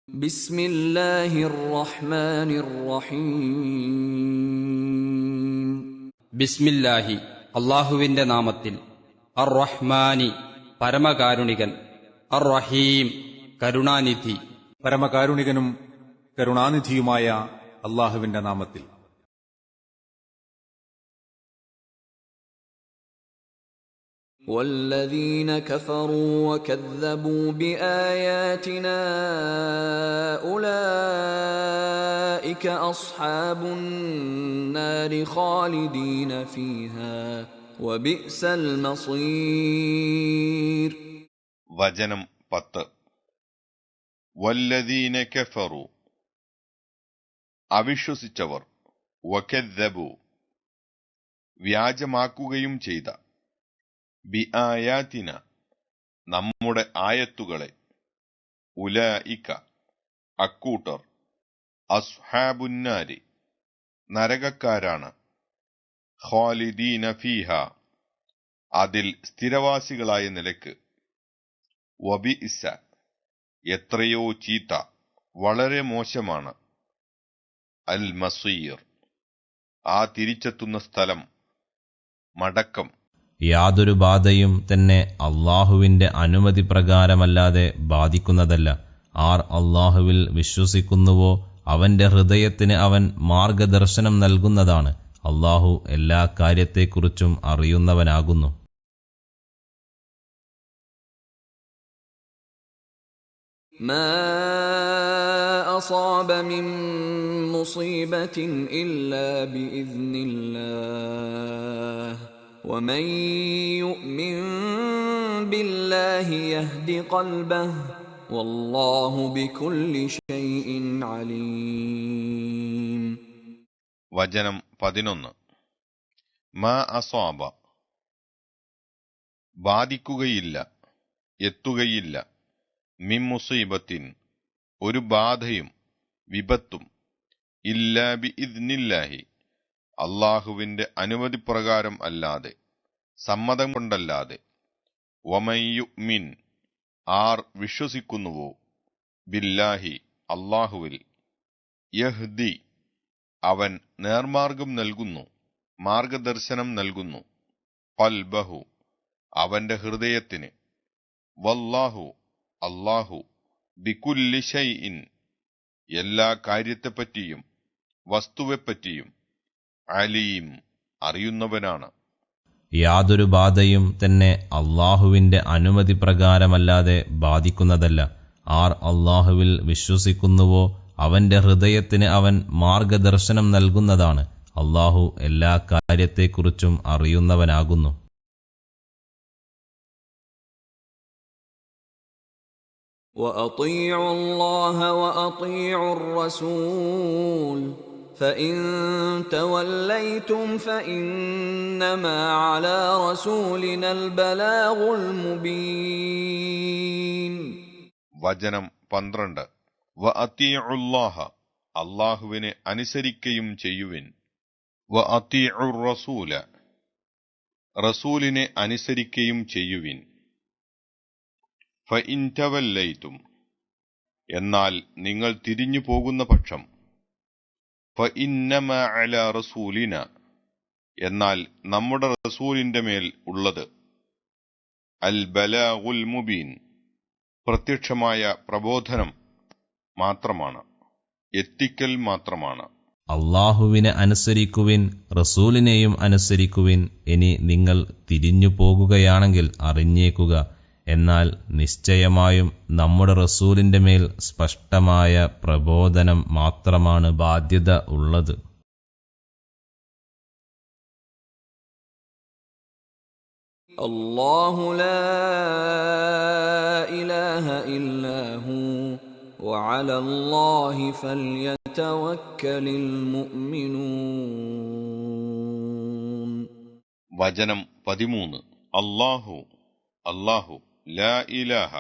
بسم الله الرحمن الرحيم ബിസ്മില്ലാഹി അള്ളാഹുവിന്റെ നാമത്തിൽ. അർ റഹ്മാനി പരമകാരുണികൻ, അർ റഹീം കരുണാനിധി. പരമകാരുണികനും കരുണാനിധിയുമായ അള്ളാഹുവിന്റെ നാമത്തിൽ. والذين كفروا وكذبوا بآياتنا أولئك أصحاب النار خالدين فيها وبئس المصير. വചനം 10. വല്ലദീന കഫറു അവിശ്വസിച്ചവർ, വകദ്ദബു വ്യാജമാക്കുകയും ചെയ്ത, ബിആയാതിന നമ്മുടെ ആയത്തുകളെ, ഉലൈക അക്കൂട്ടർ, അസ്ഹാബുന്നാരി നരകക്കാരാണ്, ഖാലിദീന ഫീഹ അതിൽ സ്ഥിരവാസികളായ നിലക്ക്, വബിഇസ എത്രയോ ചീത്ത, വളരെ മോശമാണ്, അൽ മസീർ ആ തിരിച്ചെത്തുന്ന സ്ഥലം, മടക്കം. യാതൊരു ബാധയും തന്നെ അള്ളാഹുവിന്റെ അനുമതി പ്രകാരമല്ലാതെ ബാധിക്കുന്നതല്ല. ആർ അള്ളാഹുവിൽ വിശ്വസിക്കുന്നുവോ അവന്റെ ഹൃദയത്തിന് അവൻ മാർഗദർശനം നൽകുന്നതാണ്. അള്ളാഹു എല്ലാ കാര്യത്തെക്കുറിച്ചും അറിയുന്നവനാകുന്നു. ما أصاب من مصيبة إلا بإذن الله ومن يؤمن بالله يهد قلبه والله بكل شيء عليم. വചനം 11. മാ അസ്വാബ ബാധിക്കുകയില്ല, എത്തുകയില്ല, മിൻ മുസീബത്തിൻ ഒരു ബാധയും വിപത്തും, ഇല്ലാ ബിഇദ്നില്ലാഹി അള്ളാഹുവിന്റെ അനുമതി പ്രകാരം അല്ലാതെ, സമ്മതം കൊണ്ടല്ലാതെ, വമൻ യുഅ്മിൻ ആർ വിശ്വസിക്കുന്നുവോ, ബില്ലാഹി അള്ളാഹുവിൽ, യഹ്ദി അവൻ നേർമാർഗം നൽകുന്നു, മാർഗദർശനം നൽകുന്നു, ഖൽബഹു അവന്റെ ഹൃദയത്തിന്, വല്ലാഹു അല്ലാഹു ബികുല്ലി ഷൈഇൻ എല്ലാ കാര്യത്തെപ്പറ്റിയും വസ്തുവെപ്പറ്റിയും, അലീം അറിയുന്നവനാണ്. യാതൊരു ബാധയും തന്നെ അള്ളാഹുവിന്റെ അനുമതി പ്രകാരമല്ലാതെ ബാധിക്കുന്നതല്ല. ആർ അള്ളാഹുവിൽ വിശ്വസിക്കുന്നുവോ അവന്റെ ഹൃദയത്തിന് അവൻ മാർഗദർശനം നൽകുന്നതാണ്. അള്ളാഹു എല്ലാ കാര്യത്തെക്കുറിച്ചും അറിയുന്നവനാകുന്നു. وأطيعوا الله وأطيعوا الرسول فإن توليتم فإنما على رسولنا البلاغ المبين. വചനം 12. വഅതീഉല്ലാഹ അല്ലാഹുവിനെ അനുസരിക്കുകയും ചെയ്യുവിൻ, വഅതീഉർ റസൂല റസൂലിനെ അനുസരിക്കുകയും ചെയ്യുവിൻ. ഫഇൻ തവല്ലൈതും എന്നാൽ നിങ്ങൾ തിരിഞ്ഞു പോകുന്ന പക്ഷം, ഫഇന്നമാ അലാ റസൂലിന എന്നാൽ നമ്മുടെ റസൂലിന്റെ മേൽ ഉള്ളത്, അൽ ബലാഗുൽ മുബീൻ പ്രത്യക്ഷമായ പ്രബോധനം മാത്രമാണ്, എത്തിക്കൽ മാത്രമാണ്. അള്ളാഹുവിനെ അനുസരിക്കുവിൻ, റസൂലിനെയും അനുസരിക്കുവിൻ. ഇനി നിങ്ങൾ തിരിഞ്ഞു പോകുകയാണെങ്കിൽ അറിഞ്ഞേക്കുക, എന്നാൽ നിശ്ചയമായും നമ്മുടെ റസൂലിന്റെ മേൽ സ്പഷ്ടമായ പ്രബോധനം മാത്രമാണ് ബാധ്യത ഉള്ളത്. الله لا إله إلا هو وعلى الله فليتوكل المؤمنون. വചനം 13. അല്ലാഹു അല്ലാഹു ലാ ഇലാഹ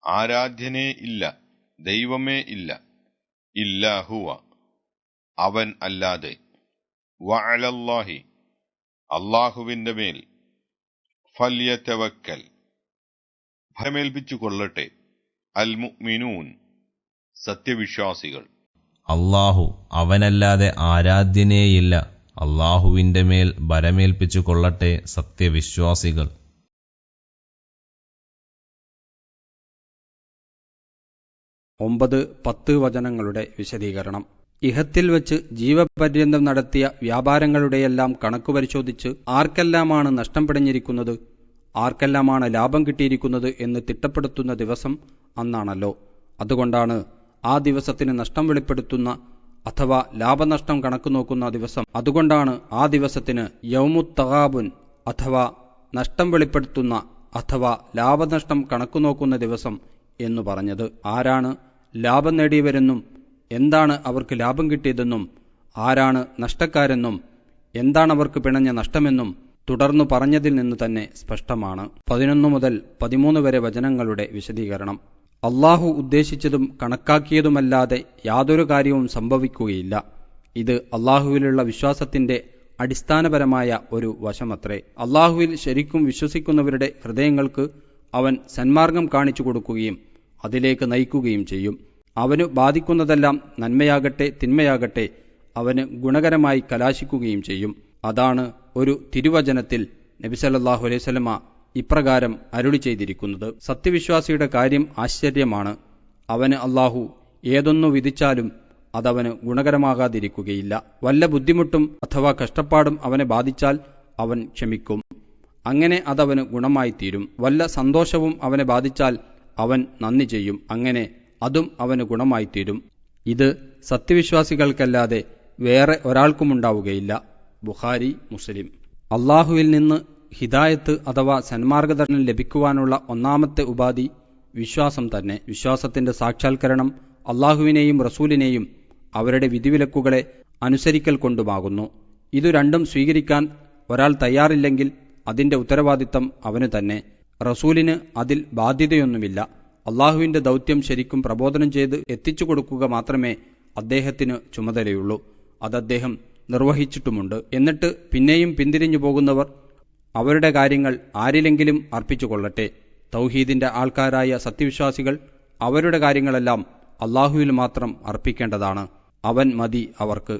ആരാധ്യനേ ഇല്ല, ദൈവമേ ഇല്ല, ഇല്ലാ ഹുവ അവൻ അല്ലാതെ, വഅലല്ലാഹി അല്ലാഹുവിന്റെ മേൽ, ഫല്യതവക്കൽ ഭരമേൽപ്പിച്ചു കൊള്ളട്ടെ, അൽ മുഅ്മിനൂൻ സത്യവിശ്വാസികൾ. അല്ലാഹു അവനല്ലാതെ ആരാധ്യനേയില്ല. അല്ലാഹുവിന്റെ മേൽ ഭരമേൽപ്പിച്ചു കൊള്ളട്ടെ സത്യവിശ്വാസികൾ. 9-10 വചനങ്ങളുടെ വിശദീകരണം. ഇഹത്തിൽ വെച്ച് ജീവപര്യന്തം നടത്തിയ വ്യാപാരങ്ങളുടെയെല്ലാം കണക്കു പരിശോധിച്ച് ആർക്കെല്ലാമാണ് നഷ്ടം പിടഞ്ഞിരിക്കുന്നത്, ആർക്കെല്ലാമാണ് ലാഭം കിട്ടിയിരിക്കുന്നത് എന്ന് തിട്ടപ്പെടുത്തുന്ന ദിവസം അന്നാണല്ലോ. അതുകൊണ്ടാണ് ആ ദിവസത്തിന് നഷ്ടം വെളിപ്പെടുത്തുന്ന അഥവാ ലാഭനഷ്ടം കണക്കു നോക്കുന്ന ദിവസം. അതുകൊണ്ടാണ് ആ ദിവസത്തിന് യൗമുത് തഗാബുൻ അഥവാ നഷ്ടം വെളിപ്പെടുത്തുന്ന അഥവാ ലാഭനഷ്ടം കണക്കു നോക്കുന്ന ദിവസം എന്നു പറഞ്ഞത്. ആരാണ് ലാഭം നേടിയവരെന്നും എന്താണ് അവർക്ക് ലാഭം കിട്ടിയതെന്നും ആരാണ് നഷ്ടക്കാരെന്നും എന്താണവർക്ക് പിണഞ്ഞ നഷ്ടമെന്നും തുടർന്നു പറഞ്ഞതിൽ നിന്ന് തന്നെ സ്പഷ്ടമാണ്. 11 മുതൽ 13 വരെ വചനങ്ങളുടെ വിശദീകരണം. അള്ളാഹു ഉദ്ദേശിച്ചതും കണക്കാക്കിയതുമല്ലാതെ യാതൊരു കാര്യവും സംഭവിക്കുകയില്ല. ഇത് അള്ളാഹുവിലുള്ള വിശ്വാസത്തിന്റെ അടിസ്ഥാനപരമായ ഒരു വശമത്രേ. അള്ളാഹുവിൽ ശരിക്കും വിശ്വസിക്കുന്നവരുടെ ഹൃദയങ്ങൾക്ക് അവൻ സന്മാർഗം കാണിച്ചു കൊടുക്കുകയും അതിലേക്ക് നയിക്കുകയും ചെയ്യും. അവനു ബാധിക്കുന്നതെല്ലാം നന്മയാകട്ടെ തിന്മയാകട്ടെ അവന് ഗുണകരമായി കലാശിക്കുകയും ചെയ്യും. അതാണ് ഒരു തിരുവചനത്തിൽ നബി സല്ലല്ലാഹു അലൈഹി വസല്ലമ ഇപ്രകാരം അരുളി ചെയ്തിരിക്കുന്നത്. സത്യവിശ്വാസിയുടെ കാര്യം ആശ്ചര്യമാണ്. അവന് അള്ളാഹു ഏതൊന്നു വിധിച്ചാലും അതവന് ഗുണകരമാകാതിരിക്കുകയില്ല. വല്ല ബുദ്ധിമുട്ടും അഥവാ കഷ്ടപ്പാടും അവനെ ബാധിച്ചാൽ അവൻ ക്ഷമിക്കും. അങ്ങനെ അതവന് ഗുണമായി തീരും. വല്ല സന്തോഷവും അവനെ ബാധിച്ചാൽ അവൻ നന്ദി ചെയ്യും. അങ്ങനെ അതും അവന് ഗുണമായി തീരും. ഇത് സത്യവിശ്വാസികൾക്കല്ലാതെ വേറെ ഒരാൾക്കുമുണ്ടാവുകയില്ല. ബുഖാരി, മുസ്ലിം. അള്ളാഹുവിൽ നിന്ന് ഹിദായത്ത് അഥവാ സന്മാർഗദർശനം ലഭിക്കുവാനുള്ള ഒന്നാമത്തെ ഉപാധി വിശ്വാസം തന്നെ. വിശ്വാസത്തിന്റെ സാക്ഷാത്കരണം അള്ളാഹുവിനെയും റസൂലിനെയും അവരുടെ വിധിവിലക്കുകളെ അനുസരിക്കൽ കൊണ്ടുമാകുന്നു. ഇതു രണ്ടും സ്വീകരിക്കാൻ ഒരാൾ തയ്യാറില്ലെങ്കിൽ അതിന്റെ ഉത്തരവാദിത്തം അവന് തന്നെ. റസൂലിന് അതിൽ ബാധ്യതയൊന്നുമില്ല. അള്ളാഹുവിന്റെ ദൗത്യം ശരിക്കും പ്രബോധനം ചെയ്ത് എത്തിച്ചു കൊടുക്കുക മാത്രമേ അദ്ദേഹത്തിന് ചുമതലയുള്ളൂ. അത് അദ്ദേഹം നിർവഹിച്ചിട്ടുമുണ്ട്. എന്നിട്ട് പിന്നെയും പിന്തിരിഞ്ഞു പോകുന്നവർ അവരുടെ കാര്യങ്ങൾ ആരിലെങ്കിലും അർപ്പിച്ചു കൊള്ളട്ടെ. തൗഹീദിന്റെ ആൾക്കാരായ സത്യവിശ്വാസികൾ അവരുടെ കാര്യങ്ങളെല്ലാം അള്ളാഹുവിൽ മാത്രം അർപ്പിക്കേണ്ടതാണ്. അവൻ മതി അവർക്ക്.